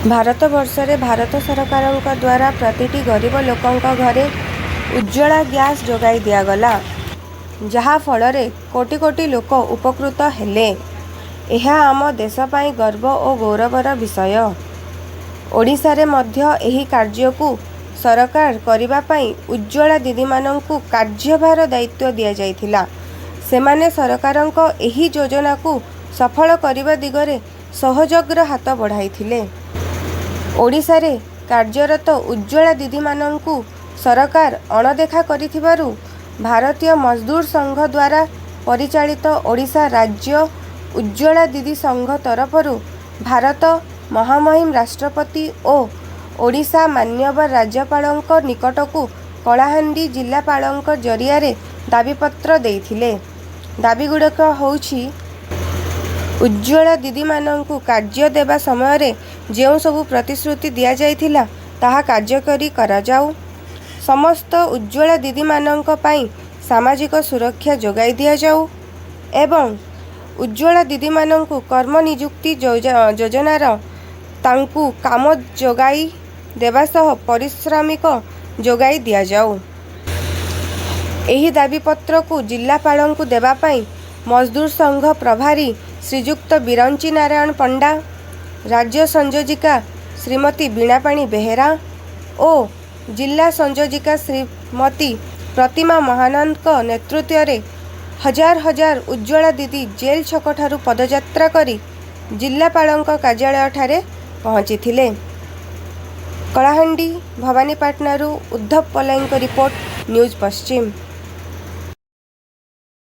ଭାରତବର୍ଷରେ ଭାରତ ସରକାରଙ୍କ ଦ୍ୱାରା ପ୍ରତିଟି ଗରିବ ଲୋକଙ୍କ ଘରେ ଉଜ୍ଜ୍ୱଳା ଗ୍ୟାସ୍ ଯୋଗାଇ ଦିଆଗଲା, ଯାହା ଫଳରେ କୋଟି କୋଟି ଲୋକ ଉପକୃତ ହେଲେ। ଏହା ଆମ ଦେଶ ପାଇଁ ଗର୍ବ ଓ ଗୌରବର ବିଷୟ। ଓଡ଼ିଶାରେ ମଧ୍ୟ ଏହି କାର୍ଯ୍ୟକୁ ସରକାର କରିବା ପାଇଁ ଉଜ୍ଜ୍ୱଳା ଦିଦିମାନଙ୍କୁ କାର୍ଯ୍ୟଭାର ଦାୟିତ୍ୱ ଦିଆଯାଇଥିଲା। ସେମାନେ ସରକାରଙ୍କ ଏହି ଯୋଜନାକୁ ସଫଳ କରିବା ଦିଗରେ ସହଯୋଗର ହାତ ବଢ଼ାଇଥିଲେ। ଓଡ଼ିଶାରେ କାର୍ଯ୍ୟରତ ଉଜ୍ଜ୍ୱଳା ଦିଦିମାନଙ୍କୁ ସରକାର ଅଣଦେଖା କରିଥିବାରୁ ଭାରତୀୟ ମଜଦୁର ସଂଘ ଦ୍ୱାରା ପରିଚାଳିତ ଓଡ଼ିଶା ରାଜ୍ୟ ଉଜ୍ଜ୍ୱଳା ଦିଦି ସଂଘ ତରଫରୁ ଭାରତ ମହାମହିମ ରାଷ୍ଟ୍ରପତି ଓ ଓଡ଼ିଶା ମାନ୍ୟବର ରାଜ୍ୟପାଳଙ୍କ ନିକଟକୁ କଳାହାଣ୍ଡି ଜିଲ୍ଲାପାଳଙ୍କ ଜରିଆରେ ଦାବିପତ୍ର ଦେଇଥିଲେ। ଦାବିଗୁଡ଼ିକ ହେଉଛି, ଉଜ୍ଜ୍ୱଳା ଦିଦିମାନଙ୍କୁ କାର୍ଯ୍ୟ ଦେବା ସମୟରେ ଯେଉଁ ସବୁ ପ୍ରତିଶ୍ରୁତି ଦିଆଯାଇଥିଲା ତାହା କାର୍ଯ୍ୟକାରୀ କରାଯାଉ। ସମସ୍ତ ଉଜ୍ଜ୍ୱଳା ଦିଦିମାନଙ୍କ ପାଇଁ ସାମାଜିକ ସୁରକ୍ଷା ଯୋଗାଇ ଦିଆଯାଉ ଏବଂ ଉଜ୍ଜ୍ୱଳା ଦିଦିମାନଙ୍କୁ କର୍ମ ନିଯୁକ୍ତି ଯୋଜନାର ତାଙ୍କୁ କାମ ଯୋଗାଇ ଦେବା ସହ ପାରିଶ୍ରମିକ ଯୋଗାଇ ଦିଆଯାଉ। ଏହି ଦାବିପତ୍ରକୁ ଜିଲ୍ଲାପାଳଙ୍କୁ ଦେବା ପାଇଁ ମଜଦୁର ସଂଘ ପ୍ରଭାରୀ ଶ୍ରୀଯୁକ୍ତ ବିରଞ୍ଚି ନାରାୟଣ ପଣ୍ଡା, ରାଜ୍ୟ ସଂଯୋଜିକା ଶ୍ରୀମତୀ ବୀଣାପାଣି ବେହେରା ଓ ଜିଲ୍ଲା ସଂଯୋଜିକା ଶ୍ରୀମତୀ ପ୍ରତିମା ମହାନନ୍ଦଙ୍କ ନେତୃତ୍ୱରେ ହଜାର ହଜାର ଉଜ୍ଜ୍ୱଳା ଦିଦି ଜେଲ୍ ଛକଠାରୁ ପଦଯାତ୍ରା କରି ଜିଲ୍ଲାପାଳଙ୍କ କାର୍ଯ୍ୟାଳୟଠାରେ ପହଞ୍ଚିଥିଲେ। କଳାହାଣ୍ଡି ଭବାନୀପାଟଣାରୁ ଉଦ୍ଧବ ପଲେଇଙ୍କ ରିପୋର୍ଟ, ନ୍ୟୁଜ୍ ପଶ୍ଚିମ।